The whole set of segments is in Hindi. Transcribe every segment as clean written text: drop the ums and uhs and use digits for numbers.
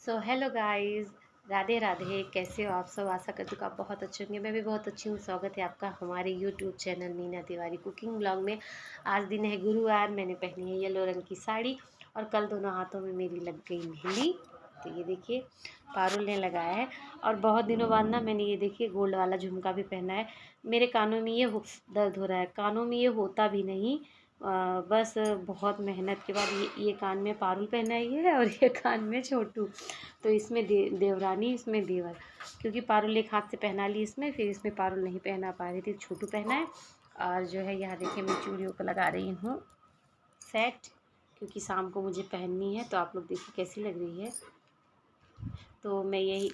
So hello guys, Radhe Radhe. कैसे हो आप सब? आशा करती हूँ आप बहुत अच्छे होंगे। मैं भी बहुत अच्छी हूँ। स्वागत है आपका हमारे YouTube channel Meena Tiwari cooking blog में। आज दिन है गुरुवार। मैंने पहनी है येलो रंग की साड़ी और कल दोनों हाथों में मेरी लग गई मेहंदी। तो ये देखिए पारुल ने लगाया है। और बहुत दिनों बाद ना मैंने ये देखिए गोल्ड वाला झुमका भी पहना है। मेरे कानों में ये दर्द हो रहा है। कानों में ये होता भी नहीं, बस बहुत मेहनत के बाद ये कान में पारुल पहनाई है और ये कान में छोटू। तो इसमें देवरानी, इसमें देवर, क्योंकि पारुल एक हाथ से पहना ली इसमें, फिर इसमें पारुल नहीं पहना पा रही थी, छोटू पहना है। और जो है यहाँ देखिए मैं चूड़ियों को लगा रही हूँ सेट, क्योंकि शाम को मुझे पहननी है। तो आप लोग देखिए कैसी लग रही है। तो मैं यही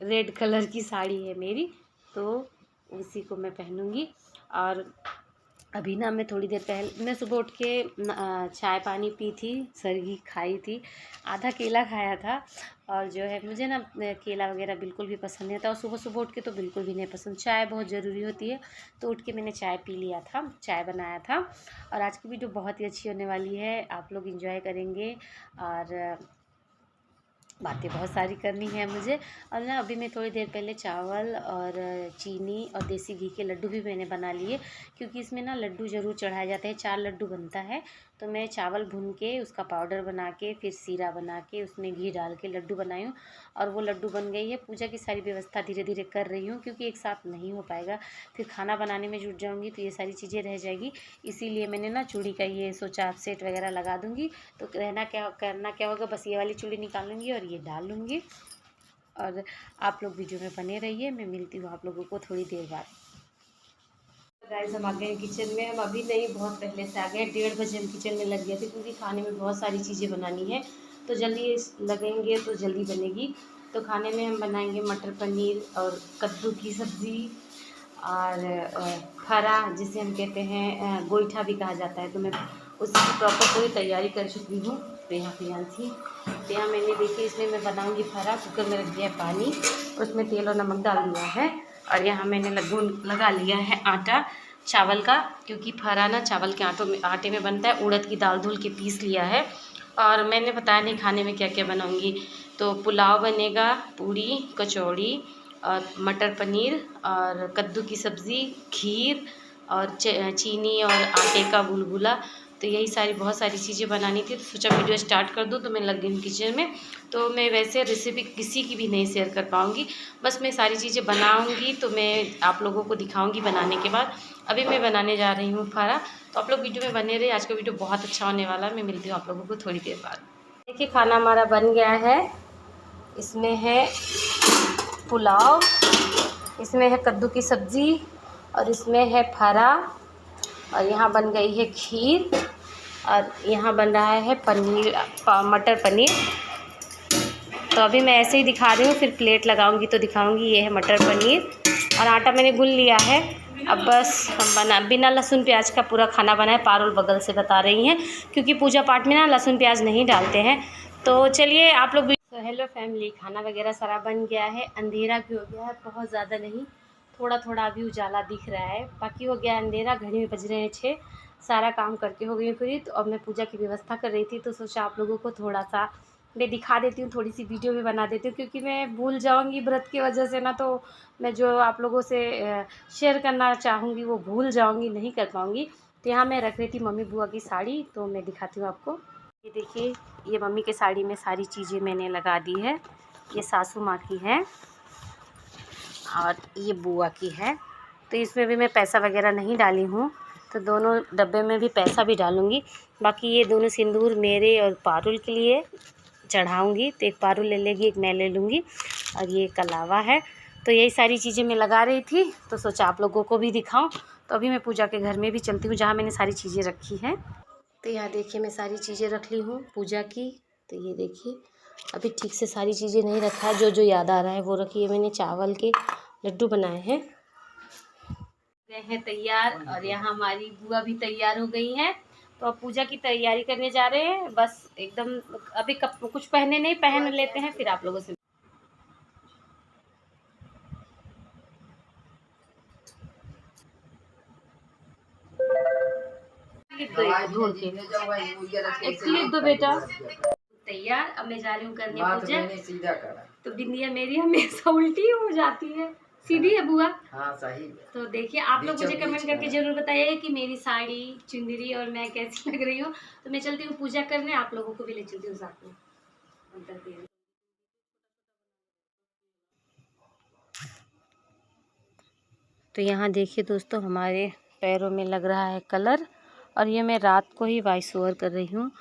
रेड कलर की साड़ी है मेरी, तो उसी को मैं पहनूंगी। और अभी ना मैं थोड़ी देर पहले मैं सुबह उठ के चाय पानी पी थी, सरगी खाई थी, आधा केला खाया था। और जो है मुझे ना केला वगैरह बिल्कुल भी पसंद नहीं आता, और सुबह सुबह उठ के तो बिल्कुल भी नहीं पसंद। चाय बहुत ज़रूरी होती है, तो उठ के मैंने चाय पी लिया था, चाय बनाया था। और आज की वीडियो बहुत ही अच्छी होने वाली है, आप लोग इंजॉय करेंगे। और बातें बहुत सारी करनी है मुझे। और ना अभी मैं थोड़ी देर पहले चावल और चीनी और देसी घी के लड्डू भी मैंने बना लिए, क्योंकि इसमें ना लड्डू ज़रूर चढ़ाया जाता है। 4 लड्डू बनता है, तो मैं चावल भून के उसका पाउडर बना के फिर सीरा बना के उसमें घी डाल के लड्डू बनाई हूँ। और वो लड्डू बन गई है। पूजा की सारी व्यवस्था धीरे धीरे कर रही हूँ, क्योंकि एक साथ नहीं हो पाएगा, फिर खाना बनाने में जुट जाऊँगी तो ये सारी चीज़ें रह जाएगी। इसीलिए मैंने ना चूड़ी का ये सोचा सेट वगैरह लगा दूँगी। तो करना क्या होगा, बस ये वाली चूड़ी निकाल लूँगी और ये डाल लूँगी। और आप लोग वीडियो में बने रहिए। मैं मिलती हूँ आप लोगों को थोड़ी देर बाद। गाइस हम आ गए किचन में। हम अभी नहीं, बहुत पहले से आ गए। 1:30 बजे हम किचन में लग गए थे, क्योंकि खाने में बहुत सारी चीज़ें बनानी है, तो जल्दी लगेंगे तो जल्दी बनेगी। तो खाने में हम बनाएंगे मटर पनीर और कद्दू की सब्ज़ी और खरा, जिसे हम कहते हैं गोईठा भी कहा जाता है। तो मैं उसकी प्रॉपर पूरी तैयारी कर चुकी हूँ। तो यहाँ थी, तो यहाँ मैंने देखी, इसमें मैं बनाऊँगी फरा। कुकर में रख दिया पानी, उसमें तेल और नमक डाल दिया है। और यहाँ मैंने लगा लिया है आटा चावल का, क्योंकि फरा ना चावल के आटे में बनता है। उड़द की दाल धुल के पीस लिया है। और मैंने बताया नहीं खाने में क्या क्या बनाऊँगी। तो पुलाव बनेगा, पूड़ी, कचौड़ी और मटर पनीर और कद्दू की सब्ज़ी, खीर और चीनी और आटे का गुलगुला। तो यही सारी बहुत सारी चीज़ें बनानी थी, तो सोचा वीडियो स्टार्ट कर दूँ। तो मैं लग गई हूँ किचन में। तो मैं वैसे रेसिपी किसी की भी नहीं शेयर कर पाऊँगी, बस मैं सारी चीज़ें बनाऊँगी तो मैं आप लोगों को दिखाऊँगी बनाने के बाद। अभी मैं बनाने जा रही हूँ फारा, तो आप लोग वीडियो में बने रहिए। आज का वीडियो बहुत अच्छा होने वाला है। मैं मिलती हूँ आप लोगों को थोड़ी देर बाद। देखिए खाना हमारा बन गया है। इसमें है पुलाव, इसमें है कद्दू की सब्ज़ी और इसमें है फरा, और यहाँ बन गई है खीर, और यहाँ बन रहा है पनीर, मटर पनीर। तो अभी मैं ऐसे ही दिखा रही हूँ, फिर प्लेट लगाऊंगी तो दिखाऊंगी। ये है मटर पनीर और आटा मैंने गूंद लिया है। अब बस हम बिना लहसुन प्याज का पूरा खाना बनाए। पारुल बगल से बता रही हैं, क्योंकि पूजा पाठ में ना लहसुन प्याज नहीं डालते हैं। तो चलिए आप लोग भी। तो हेलो फैमिली, खाना वगैरह सारा बन गया है। अंधेरा भी हो गया है, बहुत ज़्यादा नहीं, थोड़ा थोड़ा अभी उजाला दिख रहा है, बाकी हो गया अंधेरा। घड़ी में बज रहे हैं 6। सारा काम करके हो गई फ्री। तो अब मैं पूजा की व्यवस्था कर रही थी, तो सोचा आप लोगों को थोड़ा सा मैं दिखा देती हूँ, थोड़ी सी वीडियो भी बना देती हूँ, क्योंकि मैं भूल जाऊँगी व्रत की वजह से ना। तो मैं जो आप लोगों से शेयर करना चाहूँगी वो भूल जाऊँगी, नहीं कर पाऊँगी। तो यहाँ मैं रख रही थी मम्मी बुआ की साड़ी, तो मैं दिखाती हूँ आपको। ये देखिए, ये मम्मी के साड़ी में सारी चीज़ें मैंने लगा दी है। ये सासू माँ की है और ये बुआ की है। तो इसमें भी मैं पैसा वगैरह नहीं डाली हूँ, तो दोनों डब्बे में भी पैसा भी डालूँगी। बाकी ये दोनों सिंदूर मेरे और पारुल के लिए चढ़ाऊँगी, तो एक पारुल ले लेगी, एक मैं ले लूँगी, और ये कलावा है। तो यही सारी चीज़ें मैं लगा रही थी, तो सोचा आप लोगों को भी दिखाऊं। तो अभी मैं पूजा के घर में भी चलती हूँ, जहाँ मैंने सारी चीज़ें रखी हैं। तो यहाँ देखिए मैं सारी चीज़ें रख ली हूँ पूजा की। तो ये देखिए अभी ठीक से सारी चीज़ें नहीं रखा, जो जो याद आ रहा है वो रखी है मैंने। चावल के लड्डू बनाए हैं, गए हैं तैयार। और यहाँ हमारी बुआ भी तैयार हो गई हैं। तो अब पूजा की तैयारी करने जा रहे हैं, बस एकदम। अभी कुछ पहने नहीं, पहन लेते हैं फिर आप लोगों से। क्लिप दो, ढूंढ के एक क्लिप दो बेटा। तैयार। अब मैं जा रही हूँ करने माथ पूजा। मैंने सीधा करा तो बिंदिया मेरी हमेशा उल्टी हो जाती है, सीधी है बुआ। हाँ सही है। तो देखिए आप लोग मुझे कमेंट करके जरूर बताइए कि मेरी साड़ी चुंदरी और मैं कैसी लग रही हूँ। तो मैं चलती हूँ पूजा करने, आप लोगों को भी ले चलती हूँ साथ में। तो यहाँ देखिए दोस्तों, हमारे पैरों में लग रहा है कलर, और ये मैं रात को ही वॉइस ओवर कर रही हूँ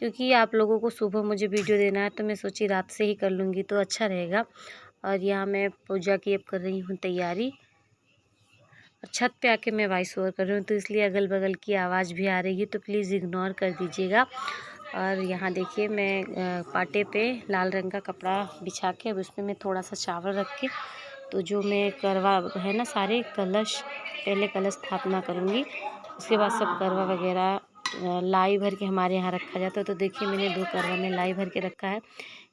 क्योंकि आप लोगों को सुबह मुझे वीडियो देना है, तो मैं सोची रात से ही कर लूँगी तो अच्छा रहेगा। और यहाँ मैं पूजा की अब कर रही हूँ तैयारी, और छत पे आके मैं वॉइस ओवर कर रही हूँ, तो इसलिए अगल बगल की आवाज़ भी आ रही है, तो प्लीज़ इग्नोर कर दीजिएगा। और यहाँ देखिए मैं पाटे पे लाल रंग का कपड़ा बिछा के अब उसमें मैं थोड़ा सा चावल रख के, तो जो मैं करवा है ना सारे कलश, पहले कलश स्थापना करूँगी, उसके बाद सब करवा वगैरह लाई भर के हमारे यहाँ रखा जाता है। तो देखिए मैंने 2 करवा में लाई भर के रखा है।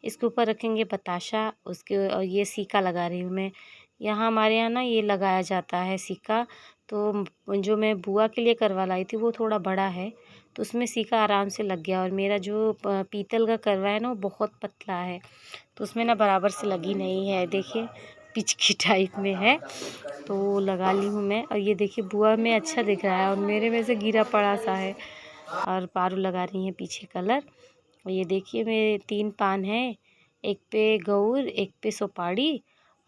इसके ऊपर रखेंगे बताशा, उसके और ये सिक्का लगा रही हूँ मैं। यहाँ हमारे यहाँ ना ये लगाया जाता है सिक्का। तो जो मैं बुआ के लिए करवा लाई थी वो थोड़ा बड़ा है, तो उसमें सिक्का आराम से लग गया। और मेरा जो पीतल का करवा है ना वो बहुत पतला है, तो उसमें ना बराबर से लगी नहीं है। देखिए पिचकी टाइप में है, तो लगा ली हूँ मैं। और ये देखिए बुआ में अच्छा दिख रहा है और मेरे में से गिरा पड़ा सा है। और पारू लगा रही हैं पीछे कलर। और ये देखिए मेरे 3 पान हैं, एक पे गौर, एक पे सुपारी,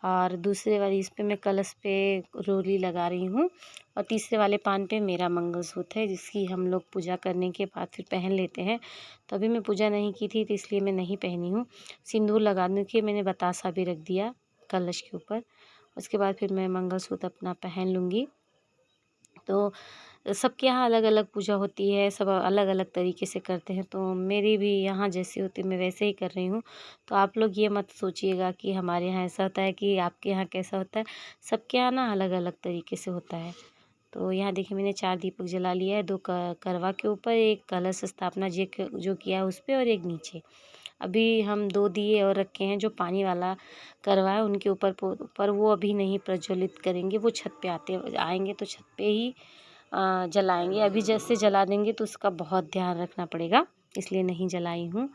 और दूसरे वाली इस पे मैं कलश पे रोली लगा रही हूँ। और तीसरे वाले पान पे मेरा मंगलसूत्र है, जिसकी हम लोग पूजा करने के बाद फिर पहन लेते हैं। तो अभी मैं पूजा नहीं की थी तो इसलिए मैं नहीं पहनी हूँ। सिंदूर लगाने के मैंने बतासा भी रख दिया कलश के ऊपर। उसके बाद फिर मैं मंगलसूत्र अपना पहन लूँगी। तो सबके यहाँ अलग अलग पूजा होती है, सब अलग अलग तरीके से करते हैं, तो मेरी भी यहाँ जैसी होती है मैं वैसे ही कर रही हूँ। तो आप लोग ये मत सोचिएगा कि हमारे यहाँ ऐसा होता है कि आपके यहाँ कैसा होता है, सबके यहाँ ना अलग अलग तरीके से होता है। तो यहाँ देखिए मैंने 4 दीपक जला लिया है, 2 करवा के ऊपर, एक कलश स्थापना जो किया है उस पर, और एक नीचे। अभी हम 2 दिए और रखे हैं जो पानी वाला करवा है उनके ऊपर, पर वो अभी नहीं प्रज्वलित करेंगे, वो छत पे आएंगे तो छत पे ही जलाएंगे। अभी जैसे जला देंगे तो उसका बहुत ध्यान रखना पड़ेगा, इसलिए नहीं जलाई हूँ।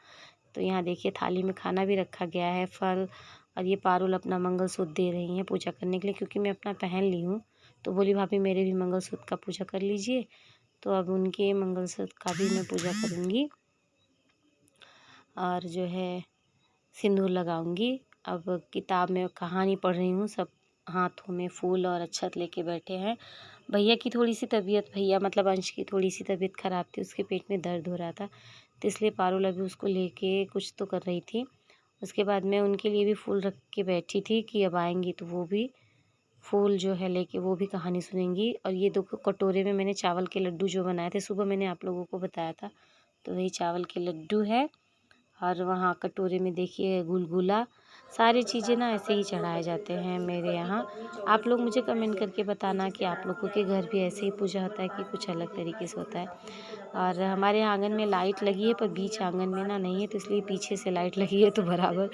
तो यहाँ देखिए थाली में खाना भी रखा गया है, फल। और ये पारुल अपना मंगलसूत्र दे रही हैं पूजा करने के लिए, क्योंकि मैं अपना पहन ली हूँ। तो बोली भाभी मेरे भी मंगलसूत्र का पूजा कर लीजिए। तो अब उनके मंगलसूत्र का भी मैं पूजा करूँगी और जो है सिंदूर लगाऊंगी। अब किताब में कहानी पढ़ रही हूँ, सब हाथों में फूल और अक्षत लेके बैठे हैं। भैया की थोड़ी सी तबीयत, भैया मतलब अंश की थोड़ी सी तबीयत ख़राब थी, उसके पेट में दर्द हो रहा था, तो इसलिए पारुल अभी उसको लेके कुछ तो कर रही थी। उसके बाद मैं उनके लिए भी फूल रख के बैठी थी कि अब आएंगी तो वो भी फूल जो है लेके वो भी कहानी सुनेंगी। और ये 2 कटोरे में मैंने चावल के लड्डू जो बनाए थे, सुबह मैंने आप लोगों को बताया था, तो वही चावल के लड्डू है। और वहाँ कटोरे में देखिए गुलगुला, सारी चीज़ें ना ऐसे ही चढ़ाए जाते हैं मेरे यहाँ। आप लोग मुझे कमेंट करके बताना कि आप लोगों के घर भी ऐसे ही पूजा होता है कि कुछ अलग तरीके से होता है। और हमारे यहाँ आंगन में लाइट लगी है, पर बीच आंगन में ना नहीं है, तो इसलिए पीछे से लाइट लगी है, तो बराबर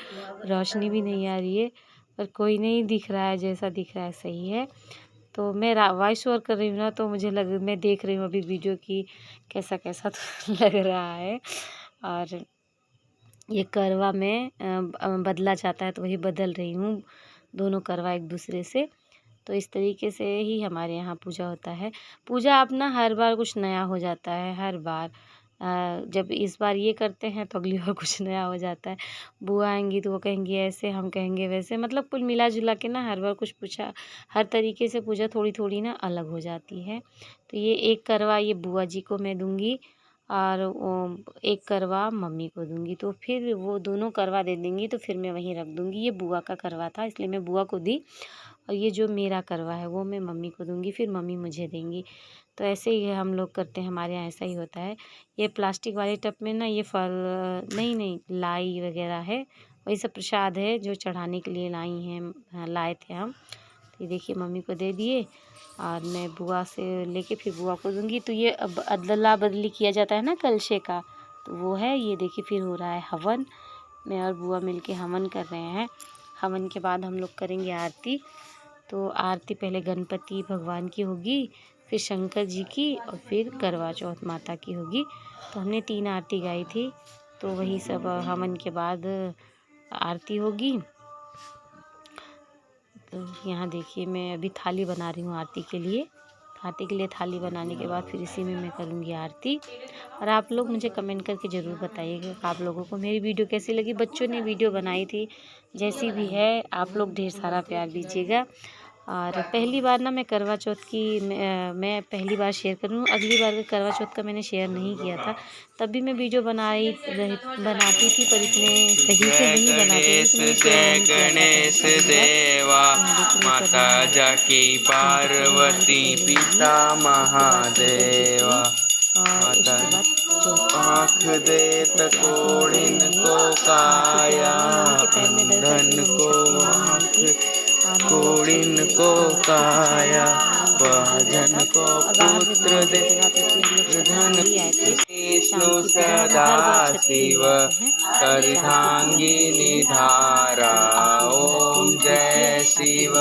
रोशनी भी नहीं आ रही है। पर कोई नहीं दिख रहा है, जैसा दिख रहा है सही है। तो मैं वॉइस ओवर कर रही हूँ ना, तो मुझे मैं देख रही हूँ अभी वीडियो की कैसा कैसा तो लग रहा है। और ये करवा में बदला जाता है, तो वही बदल रही हूँ, दोनों करवा एक दूसरे से। तो इस तरीके से ही हमारे यहाँ पूजा होता है। पूजा अब ना हर बार कुछ नया हो जाता है, हर बार जब इस बार ये करते हैं तो अगली बार कुछ नया हो जाता है। बुआ आएंगी तो वो कहेंगी ऐसे, हम कहेंगे वैसे, मतलब कुल मिला जुला के ना हर बार कुछ पूछा, हर तरीके से पूजा थोड़ी थोड़ी ना अलग हो जाती है। तो ये एक करवा ये बुआ जी को मैं दूँगी, और एक करवा मम्मी को दूँगी, तो फिर वो दोनों करवा दे देंगी, तो फिर मैं वहीं रख दूँगी। ये बुआ का करवा था इसलिए मैं बुआ को दी, और ये जो मेरा करवा है वो मैं मम्मी को दूँगी, फिर मम्मी मुझे देंगी। तो ऐसे ही हम लोग करते हैं, हमारे यहाँ ऐसा ही होता है। ये प्लास्टिक वाले टब में ना ये फल नहीं लाई वगैरह है, वही सब प्रसाद है जो चढ़ाने के लिए लाई हैं, लाए थे हम। तो ये देखिए मम्मी को दे दिए, और मैं बुआ से लेके फिर बुआ को दूँगी। तो ये अब अदला बदली किया जाता है ना कलशे का, तो वो है। ये देखिए फिर हो रहा है हवन, मैं और बुआ मिलके हवन कर रहे हैं। हवन के बाद हम लोग करेंगे आरती। तो आरती पहले गणपति भगवान की होगी, फिर शंकर जी की, और फिर करवा चौथ माता की होगी। तो हमने 3 आरती गाई थी, तो वही सब हवन के बाद आरती होगी। तो यहाँ देखिए मैं अभी थाली बना रही हूँ आरती के लिए। आरती के लिए थाली बनाने के बाद फिर इसी में मैं करूँगी आरती। और आप लोग मुझे कमेंट करके ज़रूर बताइएगा आप लोगों को मेरी वीडियो कैसी लगी। बच्चों ने वीडियो बनाई थी, जैसी भी है आप लोग ढेर सारा प्यार दीजिएगा। और पहली बार ना मैं करवा चौथ की मैं पहली बार शेयर कर रही हूँ। अगली बार करवा चौथ का मैंने शेयर नहीं किया था, तब भी मैं वीडियो बनाती थी, पर इतने सही से नहीं बनाती थी, तो मैंने शेयर नहीं किया था। देवा माता जाकी पार्वती पिता महादेवा माता आँख देत कोड़िन को काया धन को आँख कोड़िन को काया भजन को पुत्र दे धन विष्णु सदा शिव अर्धांगिनी धारा ओम जय शिव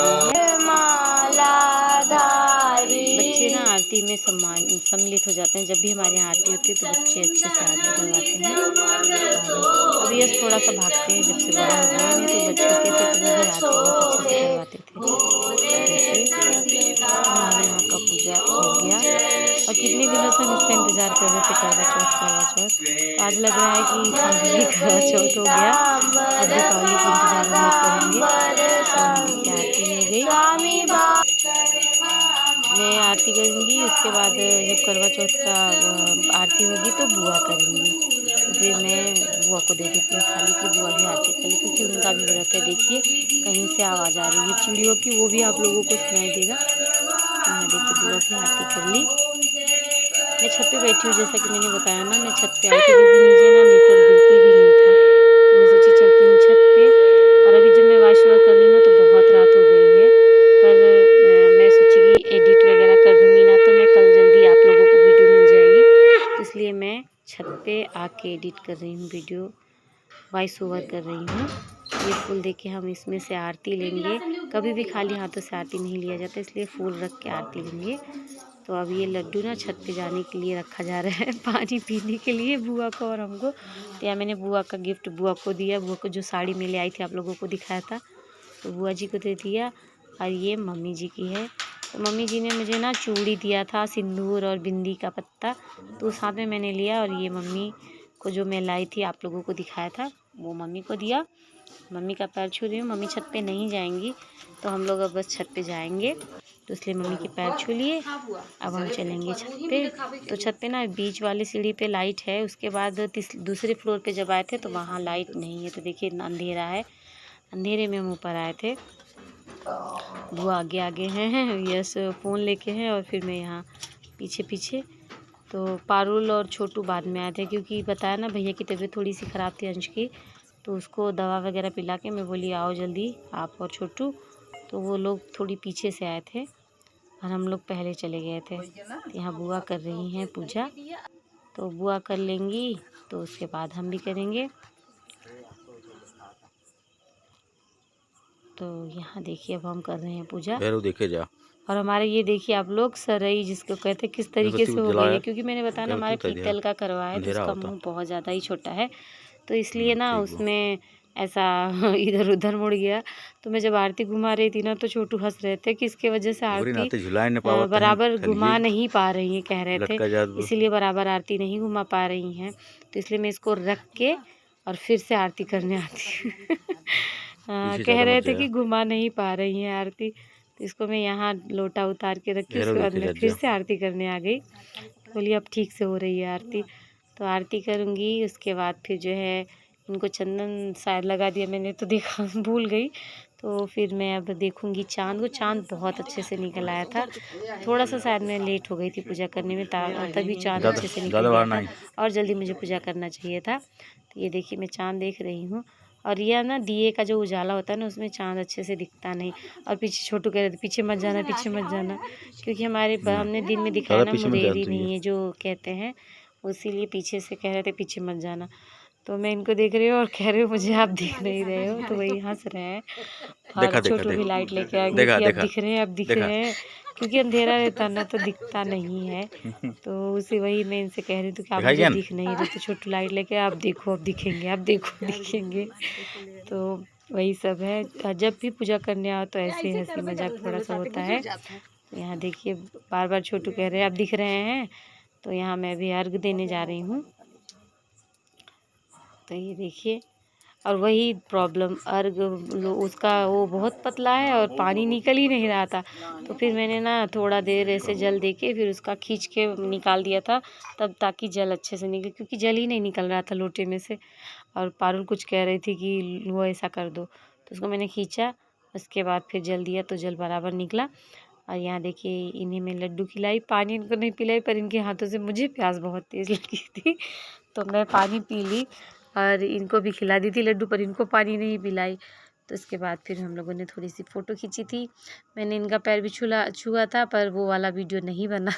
बच्चे ना आरती में सम्मिलित हो जाते हैं। जब भी हमारे यहाँ आरती होती है तो बच्चे अच्छे से आरती करवाते हैं। अब यश थोड़ा सा भागते हैं, जब से बड़ा हो गया नहीं तो बच्चे के थे तो वो भी आरती बहुत अच्छे से करवाते थे। हमारे यहाँ का पूजा हो गया और कितने दिनों से हम इसका इंतज़ार कर रहे थे, करवा चौथ। आज लग रहा है कि फाइनली करवा चौथ हो गया। अब दीपावली का इंतज़ार हम लोग करेंगे। आरती हो गई, मैं आरती करूँगी। उसके बाद जब करवा चौथ का आरती होगी तो बुआ करेंगी, तो फिर मैं बुआ को दे देती हूँ थाली की। बुआ भी आरती कर ली क्योंकि उनका भी व्रत है। देखिए कहीं से आवाज़ आ रही है चिड़ियों की, वो भी आप लोगों को सुनाई देगा। यहाँ देखिए बुआ की आरती कर ली। मैं छत पे बैठी हूँ, जैसा कि मैंने बताया ना, मैं छत पे आई थी क्योंकि नीचे ना नेटवर्क बिल्कुल भी नहीं था, तो मैं सोची चलती हूँ छत पे। और अभी जब मैं वॉइस ओवर कर रही हूँ ना तो बहुत रात हो गई है, पर मैं सोची कि एडिट वगैरह कर दूँगी ना तो मैं कल जल्दी आप लोगों को वीडियो मिल जाएगी, तो इसलिए मैं छत पे आके एडिट कर रही हूँ, वीडियो वॉइस ओवर कर रही हूँ। ये फूल देखिए हम इसमें से आरती लेंगे। कभी भी खाली हाथों से आरती नहीं लिया जाता, इसलिए फूल रख के आरती लेंगे। तो अब ये लड्डू ना छत पे जाने के लिए रखा जा रहा है, पानी पीने के लिए बुआ को और हमको। तो यहाँ मैंने बुआ का गिफ्ट बुआ को दिया। बुआ को जो साड़ी में ले आई थी आप लोगों को दिखाया था, तो बुआ जी को दे दिया। और ये मम्मी जी की है, तो मम्मी जी ने मुझे ना चूड़ी दिया था, सिंदूर और बिंदी का पत्ता, तो साथ में मैंने लिया। और ये मम्मी को जो मैं लाई थी आप लोगों को दिखाया था, वो मम्मी को दिया। मम्मी का पैर छू रही हूँ। मम्मी छत पे नहीं जाएंगी, तो हम लोग अब बस छत पे जाएंगे, तो इसलिए मम्मी के पैर छू लिए। अब हम चलेंगे छत पे। तो छत पे ना बीच वाली सीढ़ी पे लाइट है, उसके बाद दूसरे फ्लोर पे जब आए थे तो वहाँ लाइट नहीं है, तो देखिए अंधेरा है। अंधेरे में हम ऊपर आए थे। बुआ आगे आगे हैं, यस फ़ोन लेके हैं, और फिर मैं यहाँ पीछे पीछे। तो पारुल और छोटू बाद में आए थे, क्योंकि बताया ना भैया की तबीयत थोड़ी सी ख़राब थी अंश की, तो उसको दवा वगैरह पिला के मैं बोली आओ जल्दी आप और छोटू। तो वो लोग थोड़ी पीछे से आए थे और हम लोग पहले चले गए थे। तो यहाँ बुआ कर रही हैं पूजा, तो बुआ कर लेंगी तो उसके बाद हम भी करेंगे। तो यहाँ देखिए अब हम कर रहे हैं पूजा। देखे जा। और हमारे ये देखिए आप लोग सरई जिसको कहते हैं किस तरीके से हो गई है, क्योंकि मैंने बताया ना हमारे पीतल का करवा है, तो उसका मुँह बहुत ज़्यादा ही छोटा है, तो इसलिए ना उसमें ऐसा इधर उधर मुड़ गया। तो मैं जब आरती घुमा रही थी ना तो छोटू हंस रहे थे कि इसके वजह से आरती बराबर घुमा नहीं पा रही हैं, कह रहे थे इसीलिए बराबर आरती नहीं घुमा पा रही हैं। तो इसलिए मैं इसको रख के और फिर से आरती करने आती हूँ। कह रहे थे कि घुमा नहीं पा रही हैं आरती, तो इसको मैं यहाँ लोटा उतार के रखी, उसके बाद मैं फिर से आरती करने आ गई। बोलिए अब ठीक से हो रही है आरती। तो आरती करूँगी, उसके बाद फिर जो है इनको चंदन शायद लगा दिया मैंने, तो देखा भूल गई। तो फिर मैं अब देखूँगी चाँद को। चाँद बहुत अच्छे से निकल आया था, थोड़ा सा शायद मैं लेट हो गई थी पूजा करने में, तभी चाँद अच्छे से निकल गया था और जल्दी मुझे पूजा करना चाहिए था। तो ये देखिए मैं चाँद देख रही हूँ, और यह ना दिए का जो उजाला होता है ना उसमें चाँद अच्छे से दिखता नहीं। और पीछे छोटू कह रहे थे पीछे मत जाना, पीछे मत जाना, क्योंकि हमने दिन में दिखाया ना मुरेरी नहीं है जो कहते हैं, इसीलिए पीछे से कह रहे थे पीछे मत जाना। तो मैं इनको देख रही हूँ और कह रही हूँ मुझे आप दिख नहीं रहे हो, तो वही हंस रहे हैं। और छोटू भी लाइट लेके आ गई कि अब दिख रहे हैं, अब दिख रहे हैं, क्योंकि अंधेरा रहता ना तो दिखता नहीं है। तो उसे वही मैं इनसे कह रही थी कि आप मुझे दिख नहीं रहे, तो छोटू लाइट लेके आप देखो अब दिखेंगे, आप देखो दिखेंगे। तो वही सब है, जब भी पूजा करने आओ तो ऐसे हंसी मजाक थोड़ा सा होता है। यहाँ देखिए बार बार छोटू कह रहे हैं आप दिख रहे हैं, तो यहाँ मैं भी अर्घ देने जा रही हूँ। तो ये देखिए, और वही प्रॉब्लम अर्घ उसका वो बहुत पतला है और पानी निकल ही नहीं रहा था। तो फिर मैंने ना थोड़ा देर ऐसे जल दे के फिर उसका खींच के निकाल दिया था, तब ताकि जल अच्छे से निकले, क्योंकि जल ही नहीं निकल रहा था लोटे में से। और पारुल कुछ कह रही थी कि वो ऐसा कर दो, तो उसको मैंने खींचा, उसके बाद फिर जल दिया तो जल बराबर निकला। और यहाँ देखिए इन्हें मैं लड्डू खिलाई, पानी इनको नहीं पिलाई, पर इनके हाथों से मुझे प्यास बहुत तेज़ लगी थी तो मैं पानी पी ली और इनको भी खिला दी थी लड्डू, पर इनको पानी नहीं पिलाई। तो उसके बाद फिर हम लोगों ने थोड़ी सी फ़ोटो खींची थी। मैंने इनका पैर भी छुआ था, पर वो वाला वीडियो नहीं बना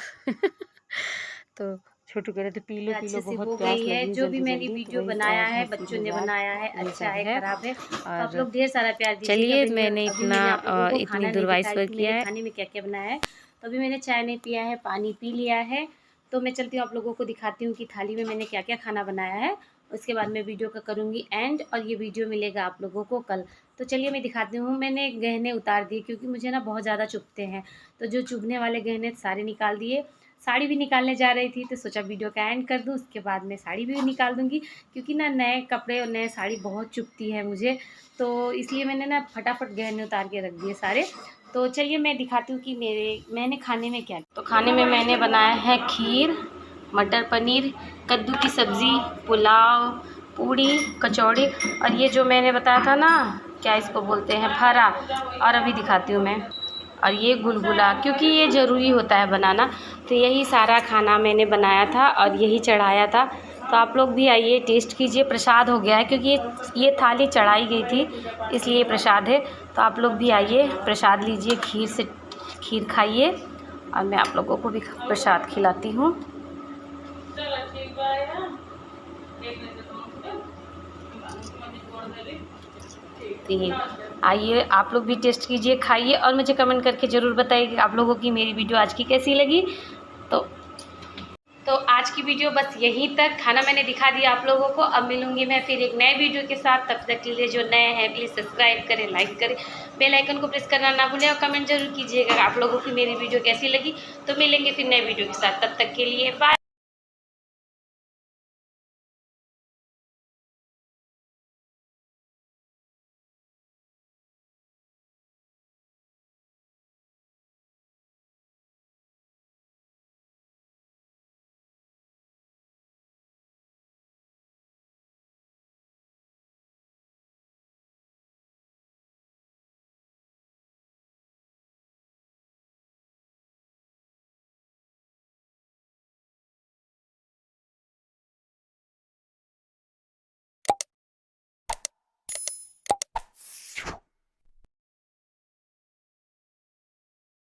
तो छोटू कह रहे थे पी लो बहुत प्यास लगी है। जो भी मैंने वीडियो बनाया है बच्चों ने बनाया है, अच्छा है खराब है, तो आप लोग ढेर सारा प्यार दीजिएगा। चलिए मैंने इतनी दूर वॉइस ओवर किया है। खाने में क्या क्या बनाया है। तो अभी मैंने चाय नहीं पिया है, पानी पी लिया है। तो मैं चलती हूँ, आप लोगों को दिखाती हूँ कि थाली में मैंने क्या क्या खाना बनाया है। उसके बाद मैं वीडियो का करूँगी एंड, और ये वीडियो मिलेगा आप लोगों को कल। तो चलिए मैं दिखाती हूँ। मैंने गहने उतार दिए क्योंकि मुझे ना बहुत ज़्यादा चुभते हैं, तो जो चुभने वाले गहने सारे निकाल दिए। साड़ी भी निकालने जा रही थी, तो सोचा वीडियो का एंड कर दूँ, उसके बाद मैं साड़ी भी निकाल दूँगी, क्योंकि ना नए कपड़े और नए साड़ी बहुत चुभती है मुझे। तो इसलिए मैंने ना फटाफट गहने उतार के रख दिए सारे। तो चलिए मैं दिखाती हूँ कि मैंने खाने में क्या। तो खाने में मैंने बनाया है खीर, मटर पनीर, कद्दू की सब्ज़ी, पुलाव, पूड़ी, कचौड़ी, और ये जो मैंने बताया था ना क्या इसको बोलते हैं, फरा। और अभी दिखाती हूँ मैं, और ये गुलगुला, क्योंकि ये ज़रूरी होता है बनाना। तो यही सारा खाना मैंने बनाया था और यही चढ़ाया था। तो आप लोग भी आइए, टेस्ट कीजिए। प्रसाद हो गया है, क्योंकि ये थाली चढ़ाई गई थी, इसलिए प्रसाद है। तो आप लोग भी आइए, प्रसाद लीजिए, खीर खाइए, और मैं आप लोगों को भी प्रसाद खिलाती हूँ। आइए आप लोग भी टेस्ट कीजिए, खाइए, और मुझे कमेंट करके ज़रूर बताइए कि आप लोगों की मेरी वीडियो आज की कैसी लगी। तो आज की वीडियो बस यहीं तक। खाना मैंने दिखा दिया आप लोगों को। अब मिलूंगी मैं फिर एक नए वीडियो के साथ। तब तक के लिए जो नए हैं प्लीज़ सब्सक्राइब करें, लाइक करें, बेल आइकन को प्रेस करना ना भूलें, और कमेंट जरूर कीजिएगा आप लोगों की मेरी वीडियो कैसी लगी। तो मिलेंगे फिर नए वीडियो के साथ, तब तक के लिए बाय।